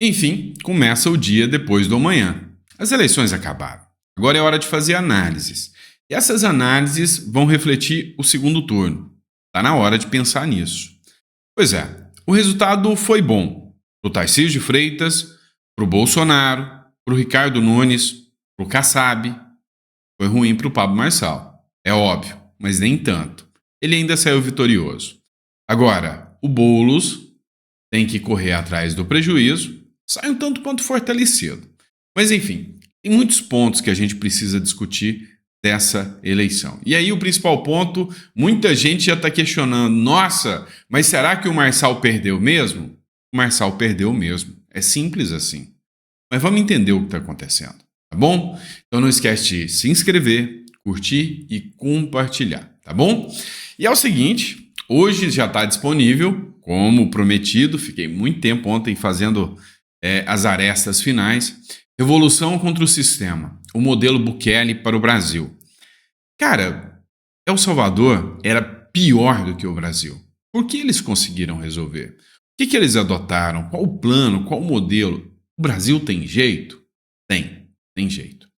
Enfim, começa o dia depois do amanhã. As eleições acabaram. Agora é hora de fazer análises. E essas análises vão refletir o segundo turno. Está na hora de pensar nisso. Pois é, o resultado foi bom para o Tarcísio de Freitas, para o Bolsonaro, para o Ricardo Nunes, para o Kassab. Foi ruim para o Pablo Marçal. É óbvio, mas nem tanto. Ele ainda saiu vitorioso. Agora, o Boulos tem que correr atrás do prejuízo, sai um tanto quanto fortalecido. Mas enfim, tem muitos pontos que a gente precisa discutir dessa eleição. E aí o principal ponto, muita gente já está questionando, nossa, mas será que o Marçal perdeu mesmo? O Marçal perdeu mesmo, é simples assim. Mas vamos entender o que está acontecendo, tá bom? Então não esquece de se inscrever, curtir e compartilhar, tá bom? E é o seguinte, hoje já está disponível, como prometido, fiquei muito tempo ontem fazendo as arestas finais, Revolução contra o Sistema, o modelo Bukele para o Brasil. Cara, El Salvador era pior do que o Brasil. Por que eles conseguiram resolver? O que eles adotaram? Qual o plano? Qual o modelo? O Brasil tem jeito? Tem jeito.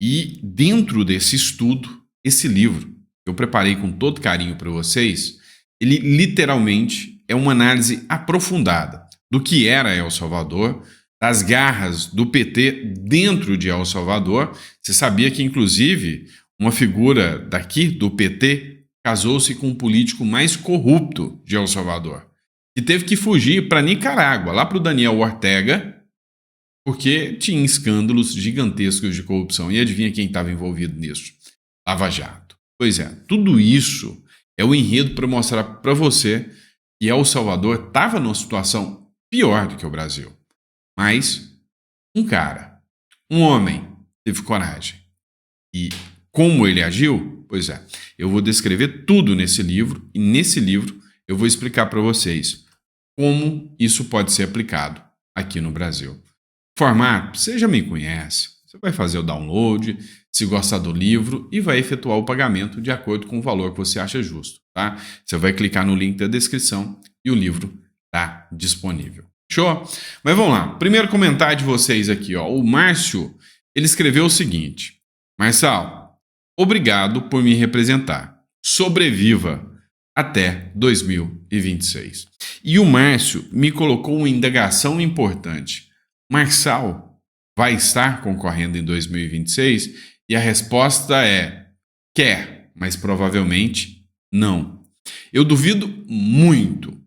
E dentro desse estudo, esse livro, que eu preparei com todo carinho para vocês, ele literalmente é uma análise aprofundada do que era El Salvador, das garras do PT dentro de El Salvador. Você sabia que, inclusive, uma figura daqui, do PT, casou-se com um político mais corrupto de El Salvador, que teve que fugir para Nicarágua, lá para o Daniel Ortega, porque tinha escândalos gigantescos de corrupção. E adivinha quem estava envolvido nisso? Lava Jato. Pois é, tudo isso é o enredo para mostrar para você que El Salvador estava numa situação pior do que o Brasil. Mas um homem, teve coragem. E como ele agiu? Pois é, eu vou descrever tudo nesse livro, e nesse livro eu vou explicar para vocês como isso pode ser aplicado aqui no Brasil. Formato, você já me conhece. Você vai fazer o download, se gostar do livro, e vai efetuar o pagamento de acordo com o valor que você acha justo, tá? Você vai clicar no link da descrição e o livro está disponível. Show? Mas vamos lá. Primeiro comentário de vocês aqui, ó. O Márcio, ele escreveu o seguinte: Marçal, obrigado por me representar. Sobreviva até 2026. E o Márcio me colocou uma indagação importante. Marçal vai estar concorrendo em 2026? E a resposta é: quer, mas provavelmente não. Eu duvido muito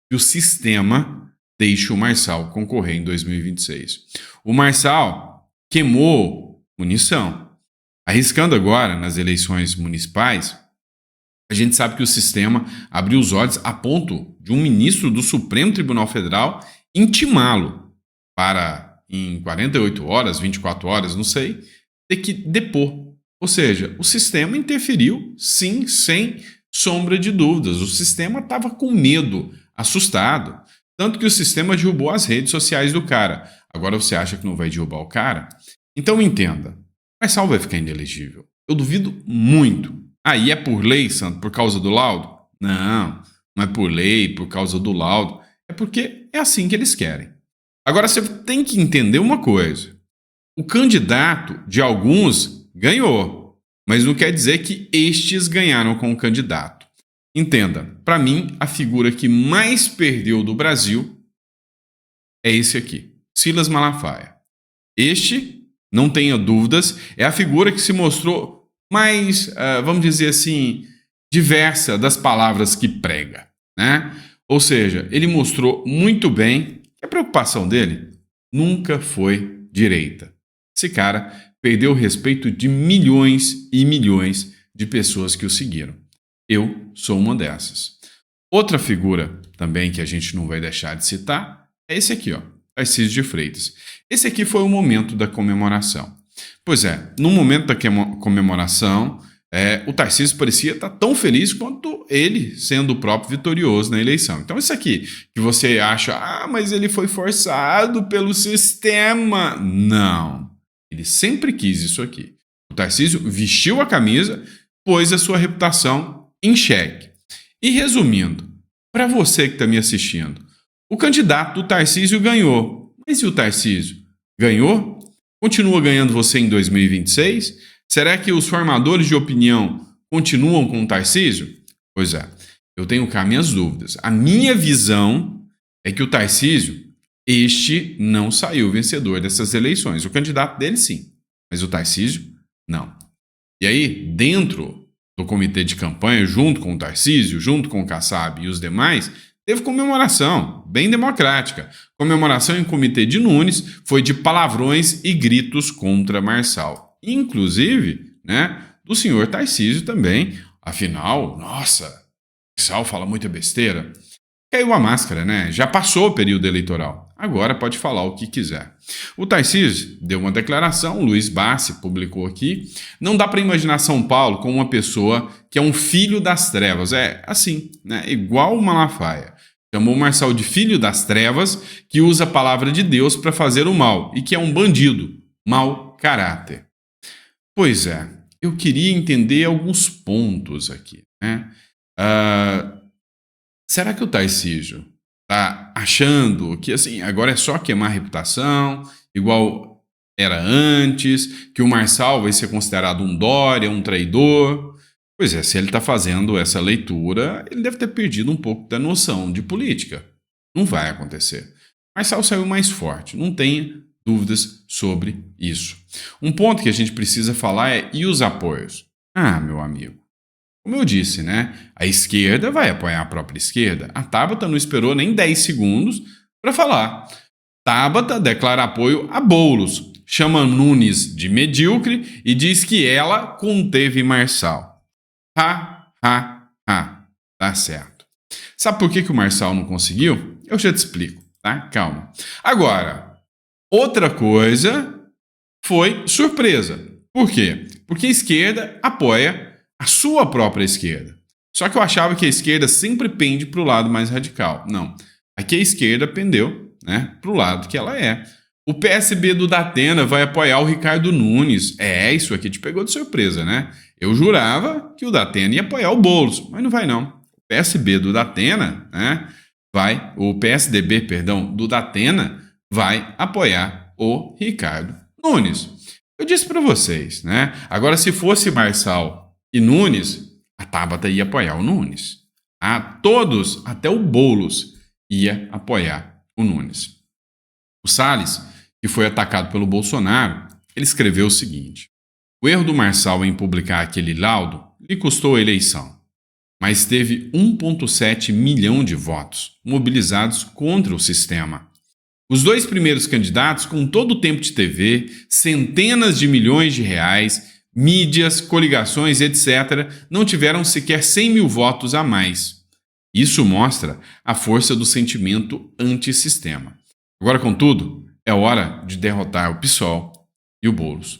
que o sistema deixe o Marçal concorrer em 2026. O Marçal queimou munição. Arriscando agora nas eleições municipais, a gente sabe que o sistema abriu os olhos a ponto de um ministro do Supremo Tribunal Federal intimá-lo para, em 48 horas, 24 horas, não sei, ter que depor. Ou seja, o sistema interferiu, sim, sem sombra de dúvidas. O sistema estava com medo, assustado. Tanto que o sistema derrubou as redes sociais do cara. Agora você acha que não vai derrubar o cara? Então entenda, Marçal vai ficar inelegível. Eu duvido muito. E é por lei, Santo, por causa do laudo? Não é por lei, por causa do laudo. É porque é assim que eles querem. Agora você tem que entender uma coisa. O candidato de alguns ganhou, mas não quer dizer que estes ganharam com o candidato. Entenda, para mim, a figura que mais perdeu do Brasil é esse aqui, Silas Malafaia. Este, não tenha dúvidas, é a figura que se mostrou mais, vamos dizer assim, diversa das palavras que prega, né? Ou seja, ele mostrou muito bem que a preocupação dele nunca foi direita. Esse cara perdeu o respeito de milhões e milhões de pessoas que o seguiram. Eu sou uma dessas. Outra figura também que a gente não vai deixar de citar é esse aqui, ó, Tarcísio de Freitas. Esse aqui foi o momento da comemoração. Pois é, no momento da comemoração, o Tarcísio parecia estar tão feliz quanto ele, sendo o próprio vitorioso na eleição. Então isso aqui, que você acha, mas ele foi forçado pelo sistema. Não, ele sempre quis isso aqui. O Tarcísio vestiu a camisa, pôs a sua reputação em xeque. E resumindo, para você que está me assistindo, O candidato do Tarcísio ganhou. Mas e o Tarcísio? Ganhou? Continua ganhando você em 2026? Será que os formadores de opinião continuam com o Tarcísio? Pois é, eu tenho cá minhas dúvidas. A minha visão é que o Tarcísio, este não saiu vencedor dessas eleições. O candidato dele, sim, mas o Tarcísio, não. E aí, dentro do comitê de campanha, junto com o Tarcísio, junto com o Kassab e os demais, teve comemoração, bem democrática. Comemoração em comitê de Nunes foi de palavrões e gritos contra Marçal. Inclusive, do senhor Tarcísio também. Afinal, nossa, Marçal fala muita besteira. Caiu a máscara, Já passou o período eleitoral. Agora pode falar o que quiser. O Tarcísio deu uma declaração, o Luiz Bassi publicou aqui. Não dá para imaginar São Paulo como uma pessoa que é um filho das trevas. É assim, igual o Malafaia. Chamou o Marçal de filho das trevas, que usa a palavra de Deus para fazer o mal e que é um bandido, mau caráter. Pois é, eu queria entender alguns pontos aqui. Será que o Tarcísio está achando que assim agora é só queimar a reputação, igual era antes, que o Marçal vai ser considerado um Dória, um traidor? Pois é, se ele está fazendo essa leitura, ele deve ter perdido um pouco da noção de política. Não vai acontecer. Marçal saiu mais forte, não tenha dúvidas sobre isso. Um ponto que a gente precisa falar é, e os apoios? Meu amigo, como eu disse, a esquerda vai apoiar a própria esquerda. A Tabata não esperou nem 10 segundos para falar. Tabata declara apoio a Boulos, chama Nunes de medíocre e diz que ela conteve Marçal. Tá certo. Sabe por que o Marçal não conseguiu? Eu já te explico, tá? Calma. Agora, outra coisa foi surpresa. Por quê? Porque a esquerda apoia a sua própria esquerda. Só que eu achava que a esquerda sempre pende para o lado mais radical. Não. Aqui a esquerda pendeu, para o lado que ela é. O PSB do Datena vai apoiar o Ricardo Nunes. Isso aqui te pegou de surpresa, Eu jurava que o Datena ia apoiar o Boulos, mas não vai não. O PSB do Datena, o PSDB, do Datena, vai apoiar o Ricardo Nunes. Eu disse para vocês, Agora, se fosse Marçal e Nunes, a Tabata ia apoiar o Nunes. Todos, até o Boulos, ia apoiar o Nunes. O Salles, que foi atacado pelo Bolsonaro, ele escreveu o seguinte: o erro do Marçal em publicar aquele laudo lhe custou a eleição, mas teve 1,7 milhão de votos mobilizados contra o sistema. Os dois primeiros candidatos, com todo o tempo de TV, centenas de milhões de reais, mídias, coligações, etc., não tiveram sequer 100 mil votos a mais. Isso mostra a força do sentimento antissistema. Agora, contudo, é hora de derrotar o PSOL e o Boulos.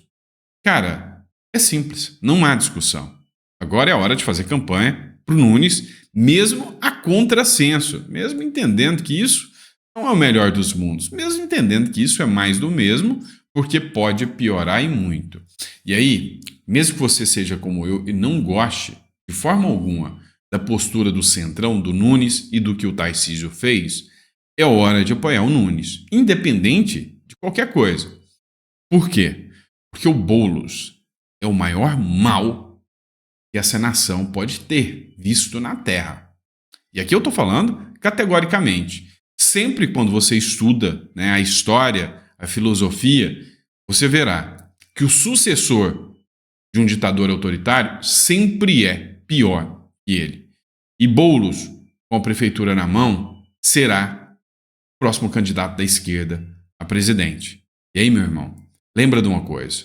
Cara, é simples, não há discussão. Agora é hora de fazer campanha para o Nunes, mesmo a contrassenso, mesmo entendendo que isso não é o melhor dos mundos, mesmo entendendo que isso é mais do mesmo, porque pode piorar e muito. E aí, mesmo que você seja como eu e não goste, de forma alguma, da postura do Centrão, do Nunes e do que o Tarcísio fez, é hora de apoiar o Nunes, independente de qualquer coisa. Por quê? Porque o Boulos é o maior mal que essa nação pode ter visto na Terra. E aqui eu estou falando categoricamente. Sempre quando você estuda a história, a filosofia, você verá que o sucessor de um ditador autoritário sempre é pior que ele. E Boulos, com a prefeitura na mão, será o próximo candidato da esquerda a presidente. E aí, meu irmão, lembra de uma coisa.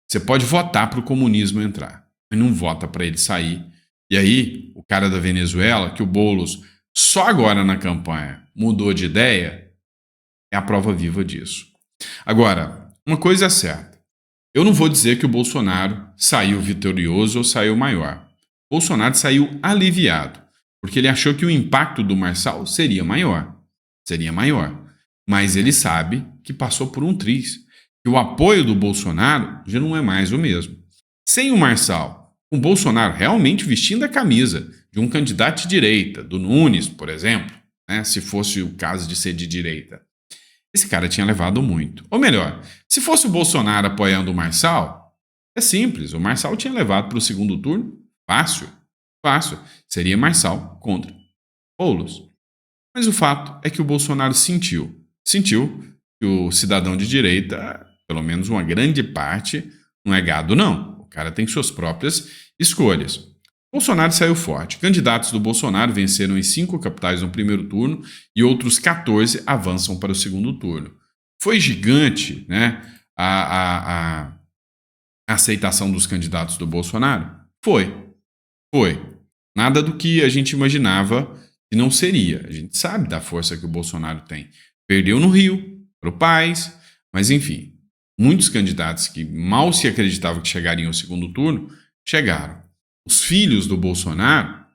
Você pode votar para o comunismo entrar, mas não vota para ele sair. E aí, o cara da Venezuela, que o Boulos só agora na campanha mudou de ideia, é a prova viva disso. Agora, uma coisa é certa. Eu não vou dizer que o Bolsonaro saiu vitorioso ou saiu maior. O Bolsonaro saiu aliviado, porque ele achou que o impacto do Marçal seria maior. Mas ele sabe que passou por um triz, que o apoio do Bolsonaro já não é mais o mesmo. Sem o Marçal, o Bolsonaro realmente vestindo a camisa de um candidato de direita, do Nunes, por exemplo, né, se fosse o caso de ser de direita. Esse cara tinha levado muito. Ou melhor, se fosse o Bolsonaro apoiando o Marçal, é simples, o Marçal tinha levado para o segundo turno fácil, fácil. Seria Marçal contra Boulos. Mas o fato é que o Bolsonaro sentiu que o cidadão de direita, pelo menos uma grande parte, não é gado não. O cara tem suas próprias escolhas. Bolsonaro saiu forte. Candidatos do Bolsonaro venceram em 5 capitais no primeiro turno e outros 14 avançam para o segundo turno. Foi gigante, né, a aceitação dos candidatos do Bolsonaro? Foi. Nada do que a gente imaginava que não seria. A gente sabe da força que o Bolsonaro tem. Perdeu no Rio, para o País, mas enfim, muitos candidatos que mal se acreditavam que chegariam ao segundo turno, chegaram. Os filhos do Bolsonaro,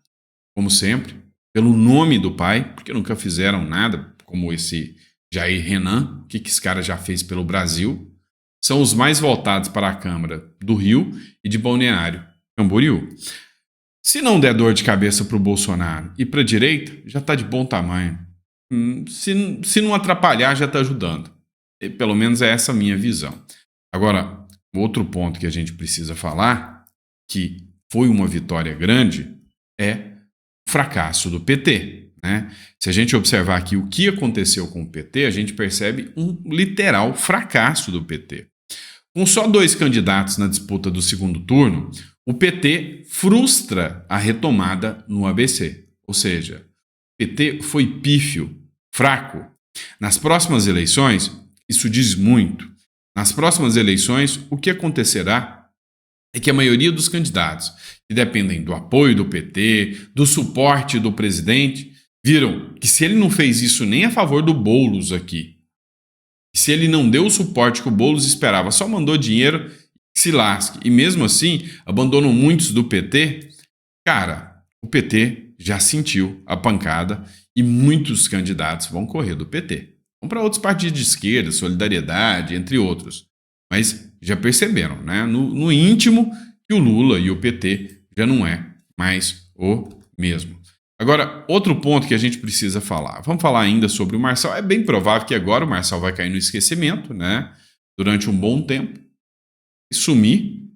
como sempre, pelo nome do pai, porque nunca fizeram nada, como esse Jair Renan, o que esse cara já fez pelo Brasil, são os mais voltados para a Câmara do Rio e de Balneário Camboriú. Se não der dor de cabeça para o Bolsonaro e para a direita, já está de bom tamanho. Se não atrapalhar, já está ajudando. E, pelo menos é essa a minha visão. Agora, outro ponto que a gente precisa falar, que foi uma vitória grande, é o fracasso do PT. Né? Se a gente observar aqui o que aconteceu com o PT, a gente percebe um literal fracasso do PT. Com só 2 candidatos na disputa do segundo turno, o PT frustra a retomada no ABC. Ou seja, o PT foi pífio, fraco. Nas próximas eleições, isso diz muito. Nas próximas eleições, o que acontecerá é que a maioria dos candidatos, que dependem do apoio do PT, do suporte do presidente, viram que se ele não fez isso nem a favor do Boulos aqui, se ele não deu o suporte que o Boulos esperava, só mandou dinheiro, se lasque, e mesmo assim abandonou muitos do PT, cara, o PT já sentiu a pancada e muitos candidatos vão correr do PT. Vão para outros partidos de esquerda, Solidariedade, entre outros. Mas já perceberam, né, no íntimo, que o Lula e o PT já não é mais o mesmo. Agora, outro ponto que a gente precisa falar. Vamos falar ainda sobre o Marçal. É bem provável que agora o Marçal vai cair no esquecimento, né? Durante um bom tempo. E sumir.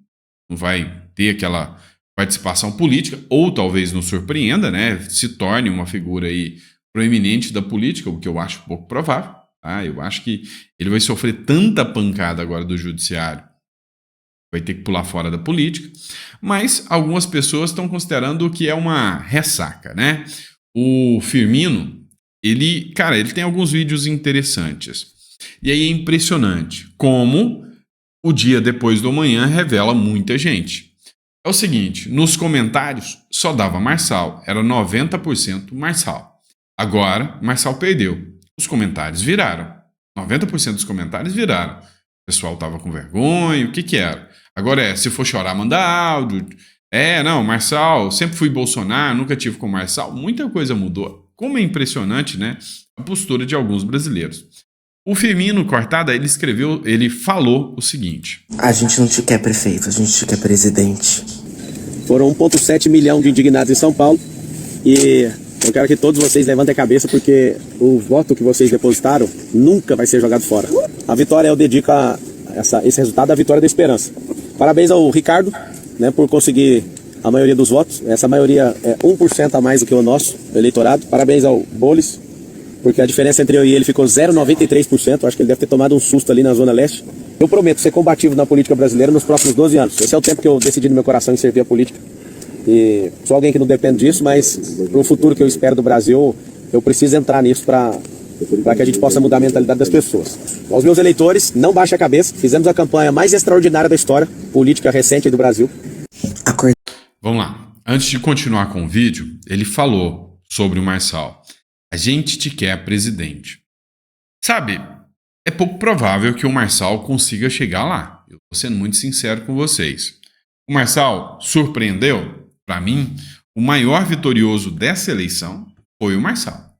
Não vai ter aquela participação política. Ou talvez nos surpreenda, né? Se torne uma figura aí proeminente da política, o que eu acho pouco provável. Tá? Eu acho que ele vai sofrer tanta pancada agora do judiciário. Vai ter que pular fora da política, mas algumas pessoas estão considerando que é uma ressaca, né? O Firmino, ele tem alguns vídeos interessantes. E aí é impressionante como o dia depois do amanhã revela muita gente. É o seguinte, nos comentários só dava Marçal, era 90% Marçal. Agora, Marçal perdeu. Os comentários viraram. 90% dos comentários viraram. O pessoal tava com vergonha, o que era? Agora se for chorar, manda áudio. Não, Marçal, sempre fui Bolsonaro, nunca tive com Marçal. Muita coisa mudou. Como é impressionante, né? A postura de alguns brasileiros. O Firmino Cortada, ele falou o seguinte: a gente não te quer prefeito, a gente te quer presidente. Foram 1,7 milhão de indignados em São Paulo e eu quero que todos vocês levantem a cabeça porque o voto que vocês depositaram nunca vai ser jogado fora. A vitória eu dedico a esse resultado à vitória da esperança. Parabéns ao Ricardo, né, por conseguir a maioria dos votos. Essa maioria é 1% a mais do que o nosso eleitorado. Parabéns ao Boulos, porque a diferença entre eu e ele ficou 0,93%. Acho que ele deve ter tomado um susto ali na Zona Leste. Eu prometo ser combativo na política brasileira nos próximos 12 anos. Esse é o tempo que eu decidi no meu coração em servir a política. E sou alguém que não depende disso, mas para o futuro que eu espero do Brasil, eu preciso entrar nisso para que a gente possa mudar a mentalidade das pessoas. Aos meus eleitores, não baixe a cabeça. Fizemos a campanha mais extraordinária da história política recente do Brasil. Vamos lá. Antes de continuar com o vídeo, ele falou sobre o Marçal. A gente te quer presidente. Sabe, é pouco provável que o Marçal consiga chegar lá. Eu estou sendo muito sincero com vocês. O Marçal surpreendeu? Para mim, o maior vitorioso dessa eleição foi o Marçal.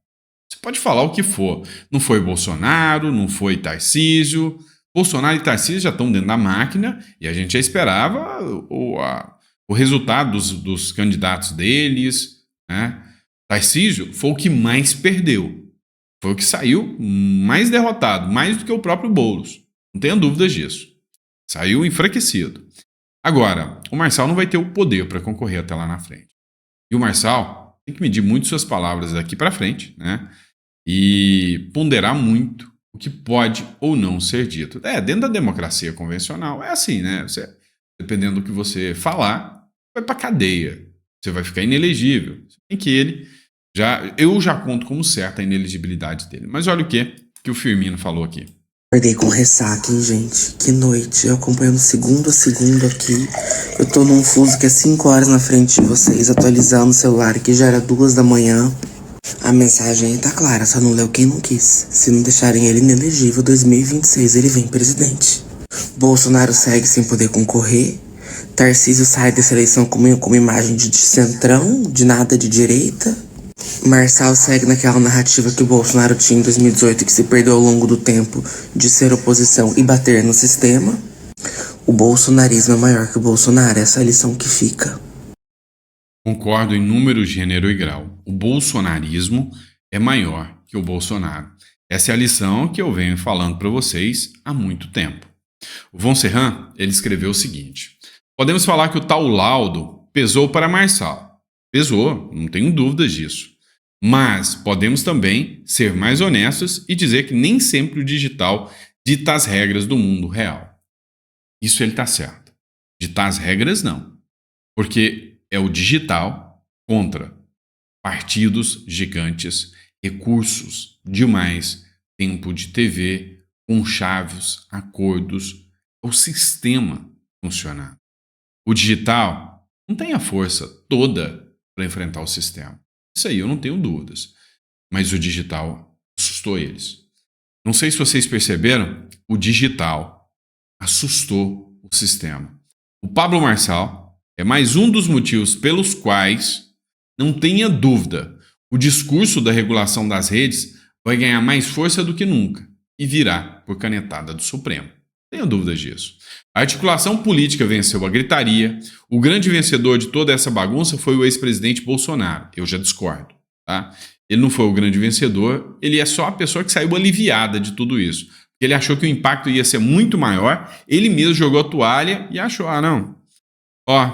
Você pode falar o que for. Não foi Bolsonaro, não foi Tarcísio. Bolsonaro e Tarcísio já estão dentro da máquina e a gente já esperava o resultado dos candidatos deles, né? Tarcísio foi o que mais perdeu. Foi o que saiu mais derrotado, mais do que o próprio Boulos. Não tenha dúvidas disso. Saiu enfraquecido. Agora, o Marçal não vai ter o poder para concorrer até lá na frente. E o Marçal tem que medir muito suas palavras daqui para frente, né? E ponderar muito o que pode ou não ser dito. Dentro da democracia convencional é assim, né? Dependendo do que você falar, vai para cadeia. Você vai ficar inelegível. Em que eu já conto como certa a inelegibilidade dele. Mas olha o que o Firmino falou aqui. Acordei com ressaca, hein, gente? Que noite. Eu acompanhando segundo a segundo aqui. Eu tô num fuso que é 5 horas na frente de vocês, atualizando o celular que já era 2 da manhã. A mensagem aí tá clara, só não leu quem não quis. Se não deixarem ele inelegível, 2026 ele vem presidente. Bolsonaro segue sem poder concorrer. Tarcísio sai dessa eleição como imagem de centrão, de nada de direita. Marçal segue naquela narrativa que o Bolsonaro tinha em 2018, que se perdeu ao longo do tempo de ser oposição e bater no sistema. O bolsonarismo é maior que o Bolsonaro, essa é a lição que fica. Concordo em número, gênero e grau. O bolsonarismo é maior que o Bolsonaro. Essa é a lição que eu venho falando para vocês há muito tempo. O Von Serran, ele escreveu o seguinte: podemos falar que o tal laudo pesou para Marçal. Pesou, não tenho dúvidas disso. Mas podemos também ser mais honestos e dizer que nem sempre o digital dita as regras do mundo real. Isso ele está certo. Ditar as regras, não. Porque é o digital contra partidos gigantes, recursos demais, tempo de TV, conchaves, acordos, o sistema funcionar. O digital não tem a força toda para enfrentar o sistema. Isso aí eu não tenho dúvidas. Mas o digital assustou eles. Não sei se vocês perceberam, o digital assustou o sistema. O Pablo Marçal é mais um dos motivos pelos quais, não tenha dúvida, o discurso da regulação das redes vai ganhar mais força do que nunca e virá por canetada do Supremo. Não tenha dúvidas disso. A articulação política venceu a gritaria. O grande vencedor de toda essa bagunça foi o ex-presidente Bolsonaro. Eu já discordo, tá? Ele não foi o grande vencedor, ele é só a pessoa que saiu aliviada de tudo isso. Ele achou que o impacto ia ser muito maior, ele mesmo jogou a toalha e achou, não.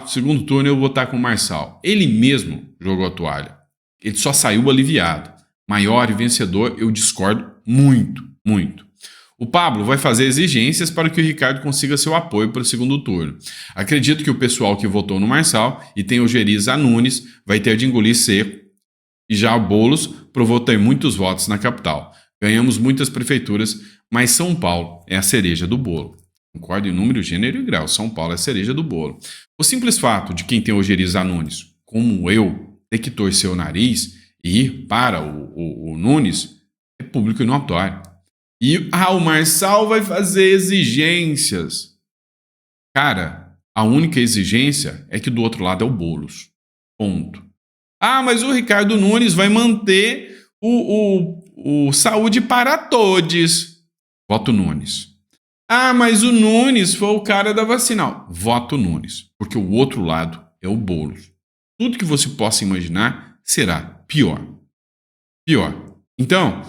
Segundo turno eu vou estar com o Marçal. Ele mesmo jogou a toalha. Ele só saiu aliviado. Maior e vencedor, eu discordo muito, muito. O Pablo vai fazer exigências para que o Ricardo consiga seu apoio para o segundo turno. Acredito que o pessoal que votou no Marçal e tem o Geriza Nunes vai ter de engolir seco. E já o Boulos provou ter muitos votos na capital. Ganhamos muitas prefeituras, mas São Paulo é a cereja do bolo. Concordo em número, gênero e grau. São Paulo é a cereja do bolo. O simples fato de quem tem o Geriza Nunes, como eu, ter que torcer o nariz e ir para o Nunes, é público e notório. E o Marçal vai fazer exigências. Cara, a única exigência é que do outro lado é o Boulos. Ponto. Mas o Ricardo Nunes vai manter o saúde para todos. Voto Nunes. Mas o Nunes foi o cara da vacina. Voto Nunes. Porque o outro lado é o Boulos. Tudo que você possa imaginar será pior. Pior. Então,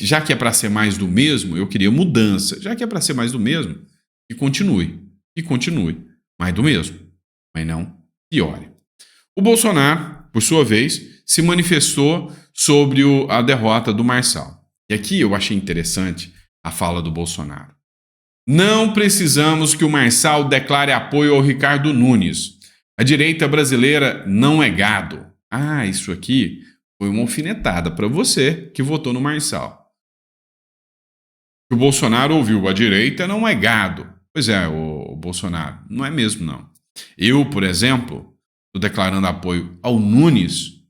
já que é para ser mais do mesmo, eu queria mudança. Já que é para ser mais do mesmo, que continue. E continue. Mais do mesmo. Mas não piore. O Bolsonaro, por sua vez, se manifestou sobre a derrota do Marçal. E aqui eu achei interessante a fala do Bolsonaro. Não precisamos que o Marçal declare apoio ao Ricardo Nunes. A direita brasileira não é gado. Isso aqui foi uma alfinetada para você que votou no Marçal. O Bolsonaro ouviu, a direita não é gado. Pois é, o Bolsonaro, não é mesmo não. Eu, por exemplo, estou declarando apoio ao Nunes,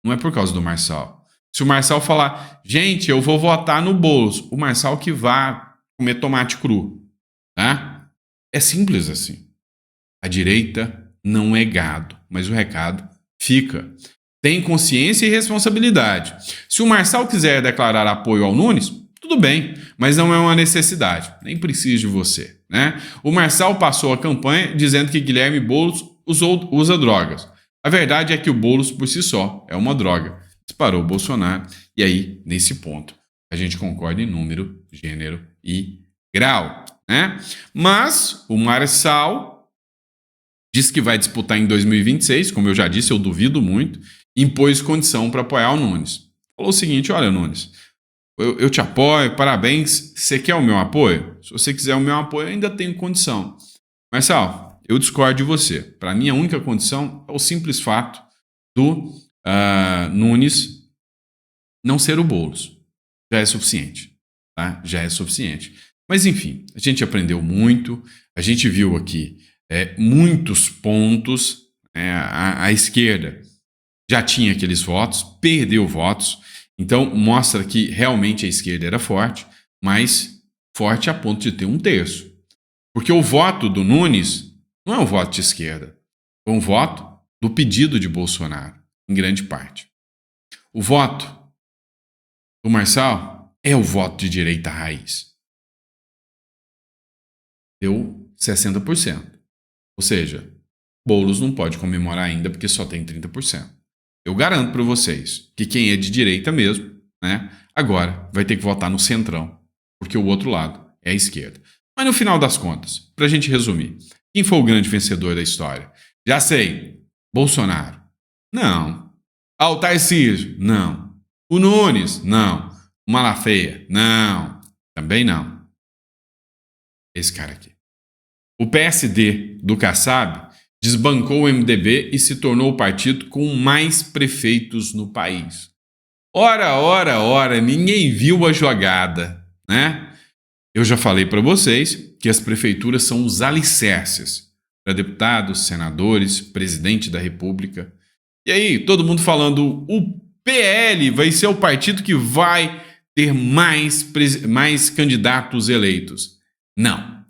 não é por causa do Marçal. Se o Marçal falar, gente, eu vou votar no Boulos, o Marçal que vá comer tomate cru, tá? É simples assim. A direita não é gado, mas o recado fica. Tem consciência e responsabilidade. Se o Marçal quiser declarar apoio ao Nunes, tudo bem, mas não é uma necessidade. Nem precisa de você, né? O Marçal passou a campanha dizendo que Guilherme Boulos usa drogas. A verdade é que o Boulos, por si só, é uma droga. Disparou o Bolsonaro. E aí, nesse ponto, a gente concorda em número, gênero e grau, né? Mas o Marçal diz que vai disputar em 2026, como eu já disse, eu duvido muito, impôs condição para apoiar o Nunes. Falou o seguinte: olha, Nunes, eu te apoio, parabéns, você quer o meu apoio? Se você quiser o meu apoio, eu ainda tenho condição. Marçal, eu discordo de você. Para mim, a única condição é o simples fato do Nunes não ser o Boulos. Já é suficiente, tá? Já é suficiente. Mas, enfim, a gente aprendeu muito, a gente viu aqui muitos pontos. A esquerda já tinha aqueles votos, perdeu votos, então mostra que realmente a esquerda era forte, mas forte a ponto de ter 1/3. Porque o voto do Nunes não é um voto de esquerda, é um voto do pedido de Bolsonaro, em grande parte. O voto do Marçal é o voto de direita raiz. Deu 60%. Ou seja, Boulos não pode comemorar ainda porque só tem 30%. Eu garanto para vocês que quem é de direita mesmo, né, agora vai ter que votar no centrão, porque o outro lado é a esquerda. Mas no final das contas, para a gente resumir, quem foi o grande vencedor da história? Já sei, Bolsonaro. Não. O Tarcísio? Não. O Nunes? Não. O Malafaia? Não. Também não. Esse cara aqui. O PSD do Kassab desbancou o MDB e se tornou o partido com mais prefeitos no país. Ora, ninguém viu a jogada, né? Eu já falei para vocês que as prefeituras são os alicerces para deputados, senadores, presidente da República. E aí, todo mundo falando, o PL vai ser o partido que vai ter mais candidatos eleitos. Não,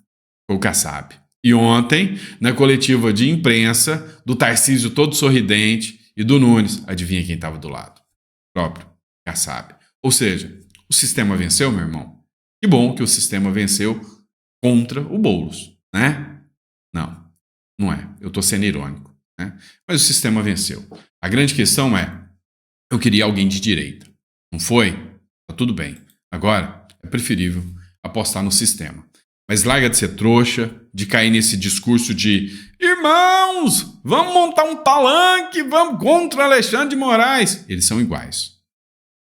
foi o Kassab. E ontem, na coletiva de imprensa, do Tarcísio todo sorridente e do Nunes, adivinha quem estava do lado? O próprio Kassab. Ou seja, o sistema venceu, meu irmão? Que bom que o sistema venceu contra o Boulos, né? Não é. Eu estou sendo irônico, né? Mas o sistema venceu. A grande questão é, eu queria alguém de direita. Não foi? Tá tudo bem. Agora, é preferível apostar no sistema. Mas larga de ser trouxa, de cair nesse discurso de irmãos, vamos montar um palanque, vamos contra Alexandre de Moraes. Eles são iguais.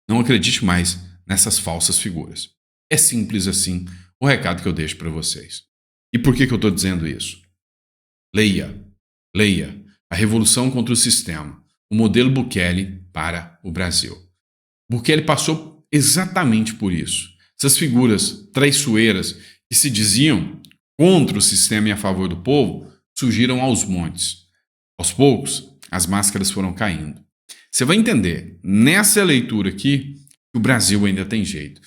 Não acredite mais nessas falsas figuras. É simples assim o recado que eu deixo para vocês. E por que eu estou dizendo isso? Leia A Revolução contra o Sistema, o modelo Bukele para o Brasil. Bukele passou exatamente por isso. Essas figuras traiçoeiras que se diziam contra o sistema e a favor do povo surgiram aos montes. Aos poucos, as máscaras foram caindo. Você vai entender nessa leitura aqui que o Brasil ainda tem jeito.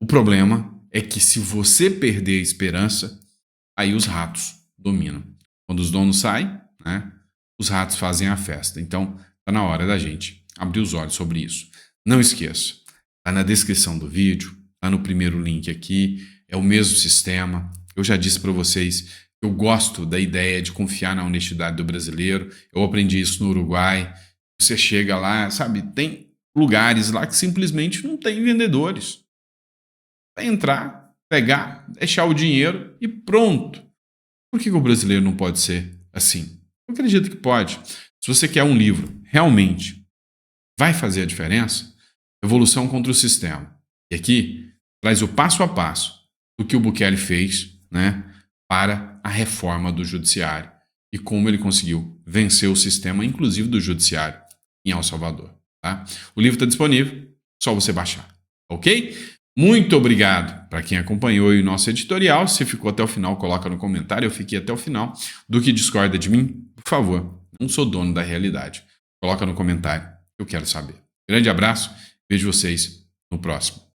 O problema é que se você perder a esperança, aí os ratos dominam. Quando os donos saem, né, os ratos fazem a festa. Então, está na hora da gente abrir os olhos sobre isso. Não esqueça, está na descrição do vídeo, está no primeiro link aqui, é o mesmo sistema. Eu já disse para vocês que eu gosto da ideia de confiar na honestidade do brasileiro. Eu aprendi isso no Uruguai. Você chega lá, sabe, tem lugares lá que simplesmente não tem vendedores. Vai entrar, pegar, deixar o dinheiro e pronto. Por que o brasileiro não pode ser assim? Eu acredito que pode. Se você quer um livro realmente vai fazer a diferença, Revolução contra o Sistema. E aqui traz o passo a passo do que o Bukele fez, né, para a reforma do judiciário e como ele conseguiu vencer o sistema, inclusive do judiciário, em El Salvador. Tá? O livro está disponível, só você baixar. Ok? Muito obrigado para quem acompanhou o nosso editorial. Se ficou até o final, coloca no comentário. Eu fiquei até o final. Do que discorda de mim, por favor, não sou dono da realidade. Coloca no comentário, eu quero saber. Grande abraço, vejo vocês no próximo.